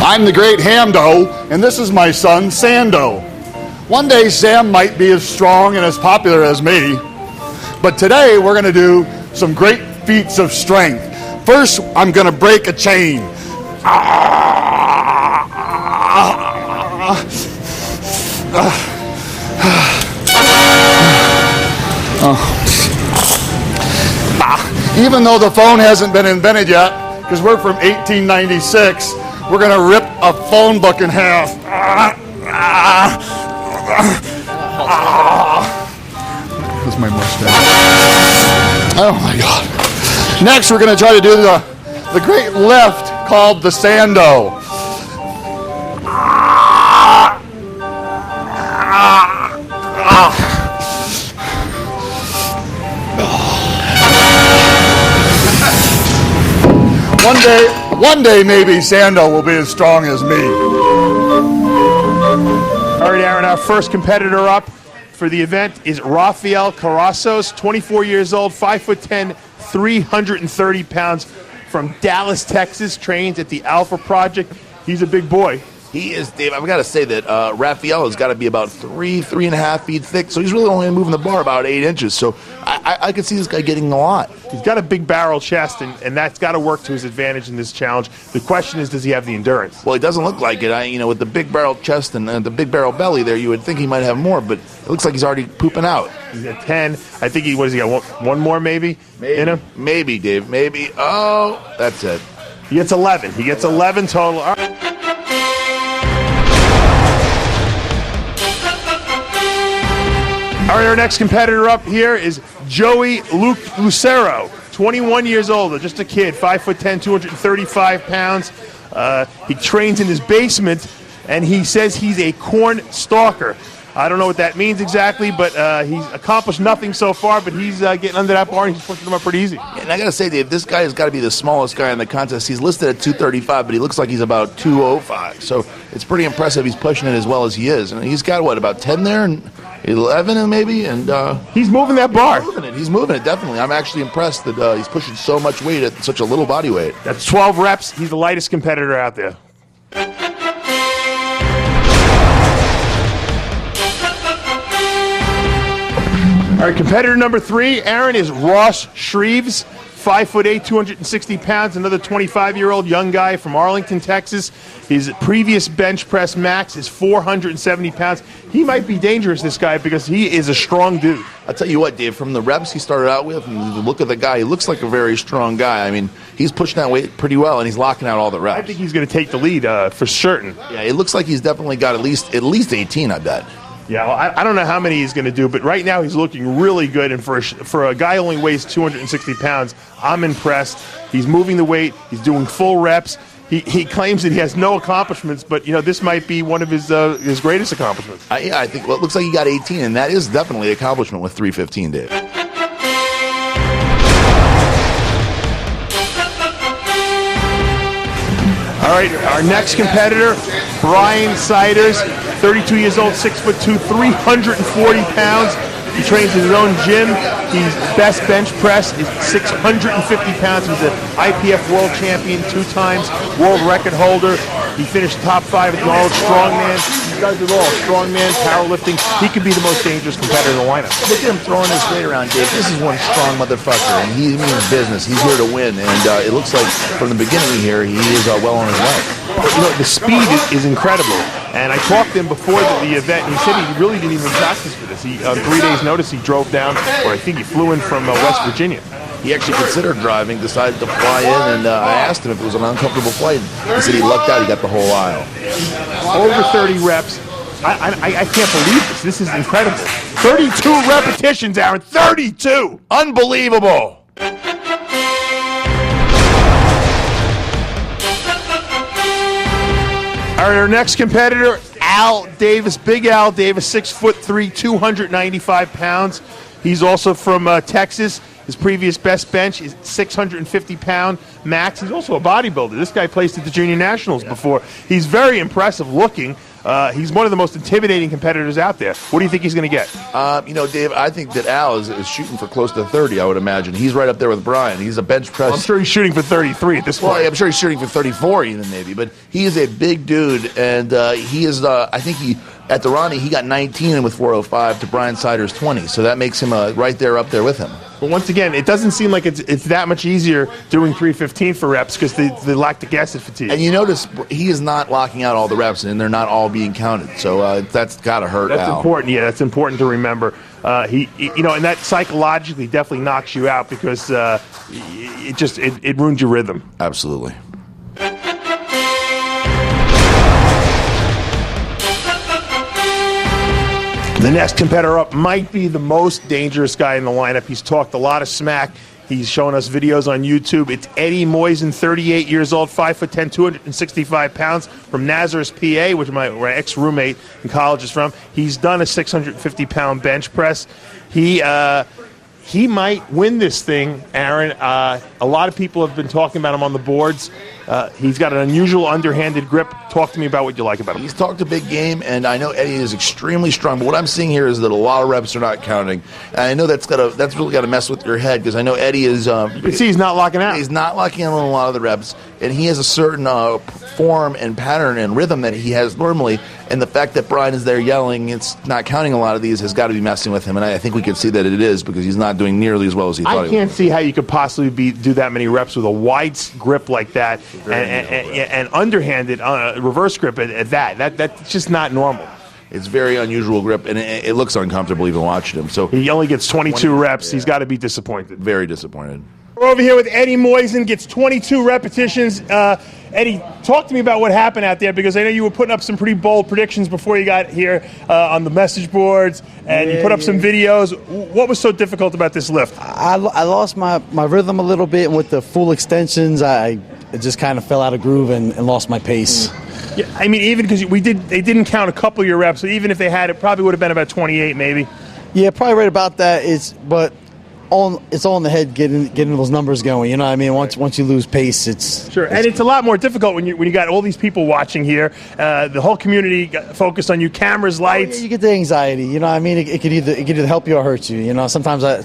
I'm the great Hamdo, and this is my son, Sando. One day, Sam might be as strong and as popular as me, but today we're going to do some great feats of strength. First, I'm going to break a chain. Even though the phone hasn't been invented yet, because we're from 1896, we're going to rip a phone book in half. That's my mustache. Oh my God. Next, we're going to try to do the great lift called the Sando. One day, maybe Sando will be as strong as me. All right, Aaron, our first competitor up for the event is Rafael Carrassos, 24 years old, 5'10", 330 pounds, from Dallas, Texas, trains at the Alpha Project. He's a big boy. He is, Dave. I've got to say that Rafael has got to be about 3.5 feet thick, so he's really only moving the bar about 8 inches. So I could see this guy getting a lot. He's got a big barrel chest, and that's got to work to his advantage in this challenge. The question is, does he have the endurance? Well, he doesn't look like it. With the big barrel chest and the big barrel belly there, you would think he might have more, but it looks like he's already pooping out. He's at 10. I think he got? One more maybe in him? Maybe, Dave. Maybe. Oh, that's it. He gets 11. He gets 11 total. All right. All right, our next competitor up here is Joey Lucero, 21 years old, just a kid, 5'10", 235 pounds. He trains in his basement, and he says he's a corn stalker. I don't know what that means exactly, but he's accomplished nothing so far, but he's getting under that bar, and he's pushing them up pretty easy. Yeah, and I got to say, Dave, this guy has got to be the smallest guy in the contest. He's listed at 235, but he looks like he's about 205. So it's pretty impressive he's pushing it as well as he is. And he's got, about 10 there? And 11 maybe, and he's moving that bar. He's moving it, definitely. I'm actually impressed that he's pushing so much weight at such a little body weight. That's 12 reps. He's the lightest competitor out there. All right, competitor number 3, Aaron, is Ross Shreves, 5'8", 260 pounds, another 25-year-old young guy from Arlington, Texas. His previous bench press max is 470 pounds. He might be dangerous, this guy, because he is a strong dude. I'll tell you what, Dave, from the reps he started out with and the look of the guy, he looks like a very strong guy. I mean, he's pushing that weight pretty well, and he's locking out all the reps. I think he's going to take the lead for certain. Yeah, it looks like he's definitely got at least 18, I bet. Yeah, well, I don't know how many he's going to do, but right now he's looking really good. And for a guy who only weighs 260 pounds, I'm impressed. He's moving the weight. He's doing full reps. He claims that he has no accomplishments, but this might be one of his greatest accomplishments. I think. Well, it looks like he got 18, and that is definitely an accomplishment with 315, Dave. All right, our next competitor, Bryans, 32 years old, 6'2", 340 pounds. He trains in his own gym. His best bench press is 650 pounds. He's an IPF world champion, 2 times world record holder. He finished top 5 at the Arnold Strongman. He does it all, strongman, powerlifting. He could be the most dangerous competitor in the lineup. Look at him throwing his weight around, Dave. This is one strong motherfucker, and he means business. He's here to win, and it looks like from the beginning here, he is well on his way. The speed is incredible. And I talked to him before the event, and he said he really didn't even practice for this. On 3 days' notice, he drove down, or I think he flew in from West Virginia. He actually considered driving, decided to fly in, and I asked him if it was an uncomfortable flight. He said he lucked out, he got the whole aisle. Over 30 reps. I can't believe this. This is incredible. 32 repetitions, Aaron. 32! Unbelievable! All right, our next competitor, Al Davis, Big Al Davis, 6'3", 295 pounds. He's also from Texas. His previous best bench is 650-pound max. He's also a bodybuilder. This guy placed at the Junior Nationals before. He's very impressive looking. He's one of the most intimidating competitors out there. What do you think he's going to get? Dave, I think that Al is shooting for close to 30, I would imagine. He's right up there with Brian. He's a bench press. I'm sure he's shooting for 33 at this point. Well, I'm sure he's shooting for 34 even maybe, but he is a big dude, and he is, I think at the Ronnie, he got 19 with 405 to Brian Sider's 20, so that makes him right there up there with him. But once again, it doesn't seem like it's that much easier doing 315 for reps because they lack the acid fatigue. And you notice he is not locking out all the reps, and they're not all being counted. So that's got to hurt. That's Al. important. Yeah, that's important to remember. And that psychologically definitely knocks you out because it ruins your rhythm. Absolutely. The next competitor up might be the most dangerous guy in the lineup. He's talked a lot of smack. He's shown us videos on YouTube. It's Eddie Moyes, 38 years old, 5'10", 265 pounds, from Nazareth, PA, which my ex-roommate in college is from. He's done a 650-pound bench press. He might win this thing, Aaron. A lot of people have been talking about him on the boards. He's got an unusual underhanded grip. Talk to me about what you like about him. He's talked a big game, and I know Eddie is extremely strong. But what I'm seeing here is that a lot of reps are not counting. And I know that's really got to mess with your head because I know Eddie is. You can see he's not locking out. He's not locking out on a lot of the reps, and he has a certain form and pattern and rhythm that he has normally. And the fact that Brian is there yelling, it's not counting a lot of these, has got to be messing with him. And I think we can see that it is because he's not doing nearly as well as he thought he would. I can't see how you could possibly do that many reps with a wide grip like that and underhanded reverse grip at that. That's just not normal. It's very unusual grip, and it looks uncomfortable even watching him. So he only gets 22 reps. Yeah. He's got to be disappointed. Very disappointed. We're over here with Eddie Moyes, gets 22 repetitions. Eddie, talk to me about what happened out there because I know you were putting up some pretty bold predictions before you got here on the message boards, and you put up some videos. What was so difficult about this lift? I lost my rhythm a little bit, and with the full extensions, I just kind of fell out of groove and lost my pace. Yeah, I mean, even because they didn't count a couple of your reps, so even if they had, it probably would have been about 28 maybe. Yeah, probably right about that. It's all in the head getting those numbers going. You know what I mean? Once you lose pace, it's sure. And it's a lot more difficult when you got all these people watching here. The whole community focused on you. Cameras, lights. You get the anxiety. You know what I mean? It could either help you or hurt you. You know, sometimes I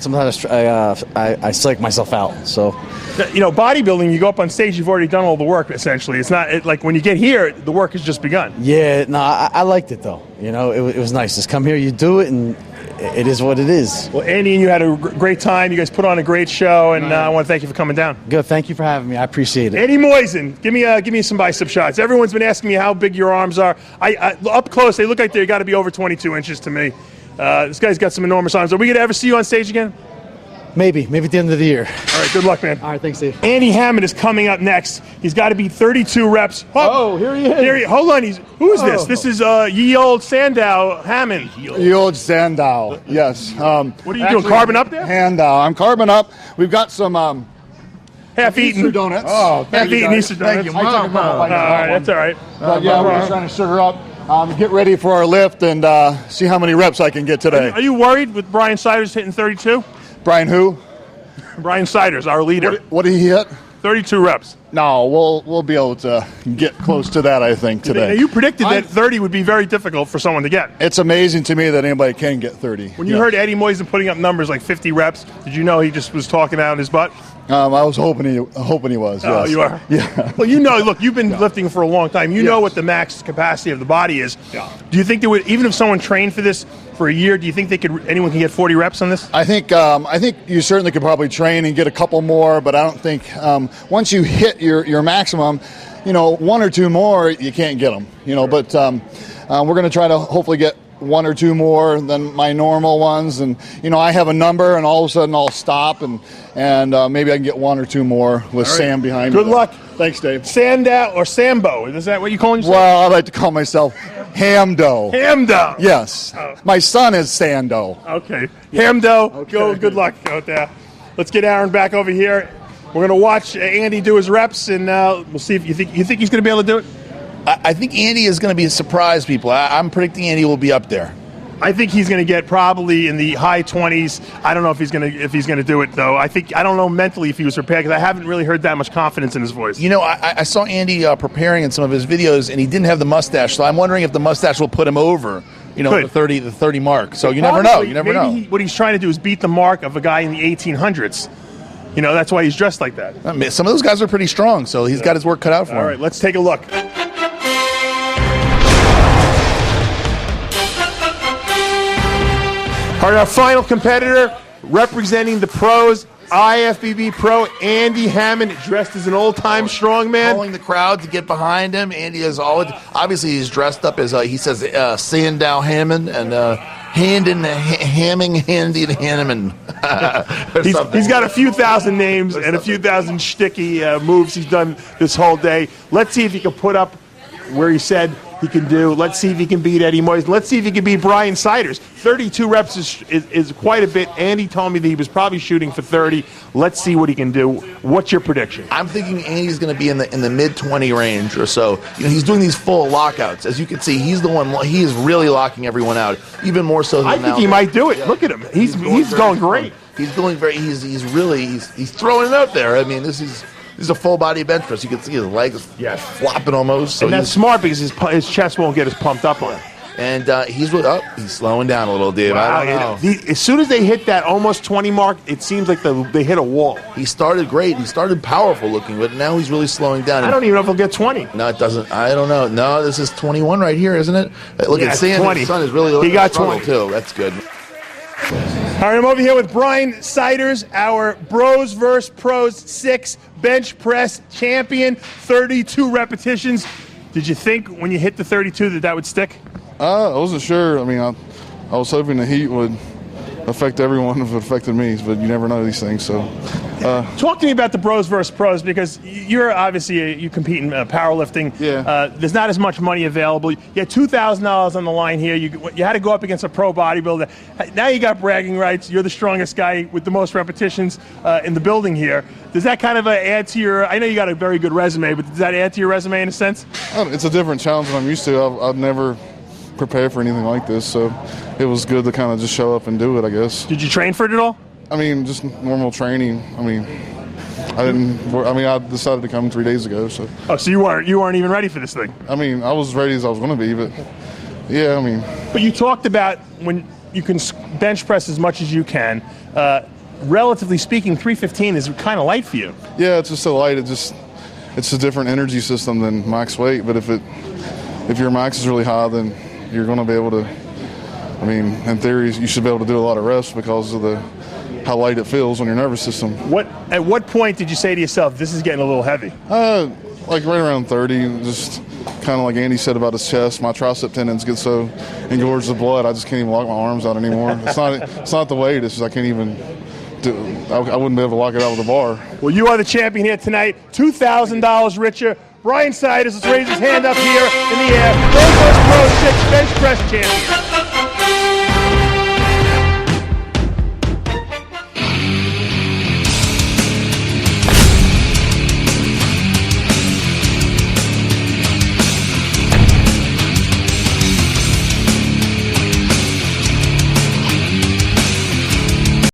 psych myself out. So, bodybuilding, you go up on stage, you've already done all the work. Essentially, it's not like when you get here, the work has just begun. Yeah, no, I liked it though. You know, it was nice. Just come here, you do it, and it is what it is. Well, Andy and you had a great time. You guys put on a great show, and I want to thank you for coming down. Good. Thank you for having me. I appreciate it. Eddie Moyes, give me some bicep shots. Everyone's been asking me how big your arms are. I up close, they look like they got to be over 22 inches to me. This guy's got some enormous arms. Are we going to ever see you on stage again? Maybe at the end of the year. All right, good luck, man. All right, thanks, Steve. Andy Hammond is coming up next. He's got to be 32 reps. Oh, here he is. Hold on. Who is this? This is ye old Sandow Hammond. Ye old Sandow, yes. What are you doing, carbon up there? Handow. I'm carbon up. We've got some half-eaten Easter donuts. Oh, half-eaten Easter donuts. Thank you. All right, that's all right. But we're just trying to sugar up. Get ready for our lift and see how many reps I can get today. Are you worried with Brian Siders hitting 32? Brian who? Brian Siders, our leader. What did he hit? 32 reps. No, we'll be able to get close to that, I think, today. Now, you predicted that 30 would be very difficult for someone to get. It's amazing to me that anybody can get 30. When you heard Eddie Moyes putting up numbers like 50 reps, did you know he just was talking out his butt? I was hoping he was. Oh, yes. you are? Yeah. Well, look, you've been lifting for a long time. You know what the max capacity of the body is. Yeah. Do you think there would, even if someone trained for this for a year, do you think anyone can get 40 reps on this? I think you certainly could probably train and get a couple more, but I don't think once you hit your maximum, one or two more, you can't get them. But we're going to try to hopefully get one or two more than my normal ones, and I have a number, and all of a sudden I'll stop, and maybe I can get one or two more with Sam behind me. Good luck. Thanks, Dave. Sandow or Sambo? Is that what you calling yourself? Well, I like to call myself Hamdo. Hamdo. Yes. Oh. My son is Sando. Okay. Hamdo. Okay. Go. Good luck out there. Let's get Aaron back over here. We're going to watch Andy do his reps, and we'll see if you think he's going to be able to do it. I think Andy is going to be surprise people. I'm predicting Andy will be up there. I think he's going to get probably in the high 20s. I don't know if he's going to do it though. I don't know mentally if he was prepared, because I haven't really heard that much confidence in his voice. You know, I saw Andy preparing in some of his videos, and he didn't have the mustache. So I'm wondering if the mustache will put him over, you know, the 30 mark. So you never know. You never know. What he's trying to do is beat the mark of a guy in the 1800s. You know, that's why he's dressed like that. I mean, some of those guys are pretty strong, so he's got his work cut out for him. All right, let's take a look. All right, our final competitor, representing the pros, IFBB pro Andy Hammond, dressed as an old-time strongman. Calling the crowd to get behind him. Andy is obviously he's dressed up as he says Sandow Hammond and Hamming Handy Hanneman. He's got a few thousand names and a few thousand shticky moves he's done this whole day. Let's see if he can put up where he said he can do. Let's see if he can beat Eddie Moyes. Let's see if he can beat Bryans. 32 reps is quite a bit. Andy told me that he was probably shooting for 30. Let's see what he can do. What's your prediction? I'm thinking Andy's going to be in the mid-20 range or so. You know, he's doing these full lockouts. As you can see, he's the one. He is really locking everyone out, even more so than I think he might do it. Look at him. He's going great. He's doing very. He's really throwing it out there. I mean, this is a full body bench press. You can see his legs flopping almost. So and that's smart because his chest won't get as pumped up on it. And he's slowing down a little, Dave. Wow, I don't know. As soon as they hit that almost 20 mark, it seems like they hit a wall. He started great. He started powerful looking, but now he's really slowing down. I don't even know if he'll get 20. No, it doesn't. I don't know. No, this is 21 right here, isn't it? Look at Sam. 20. His son is really he got 20 too. That's good. All right, I'm over here with Brian Siders, our Bros vs. Pros 6 bench press champion, 32 repetitions. Did you think when you hit the 32 that would stick? I wasn't sure. I mean, I was hoping the heat would affect everyone if it affected me, but you never know these things. So, talk to me about the Bros vs. Pros, because you're obviously you compete in powerlifting. Yeah. There's not as much money available. You had $2,000 on the line here. You had to go up against a pro bodybuilder. Now you got bragging rights. You're the strongest guy with the most repetitions in the building here. Does that kind of add to your? I know you got a very good resume, but does that add to your resume in a sense? it's a different challenge than I'm used to. I've never prepared for anything like this, so it was good to kind of just show up and do it, I guess. Did you train for it at all? I mean, just normal training. I decided to come 3 days ago, so. Oh, so you weren't even ready for this thing? I mean, I was ready as I was going to be, but yeah, I mean. But you talked about when you can bench press as much as you can. Relatively speaking, 315 is kind of light for you. Yeah, it's just so light. It's a different energy system than max weight, but if your max is really high, then you're going to be able to, I mean, in theory, you should be able to do a lot of reps because of how light it feels on your nervous system. At what point did you say to yourself, this is getting a little heavy? Like right around 30, just kind of like Andy said about his chest, my tricep tendons get so engorged with blood, I just can't even lock my arms out anymore. It's not the weight, it's just I can't even I wouldn't be able to lock it out with a bar. Well, you are the champion here tonight, $2,000 richer. Brian Siders, let's raise his hand up here in the air. Bros vs. Pros 6 bench press champion.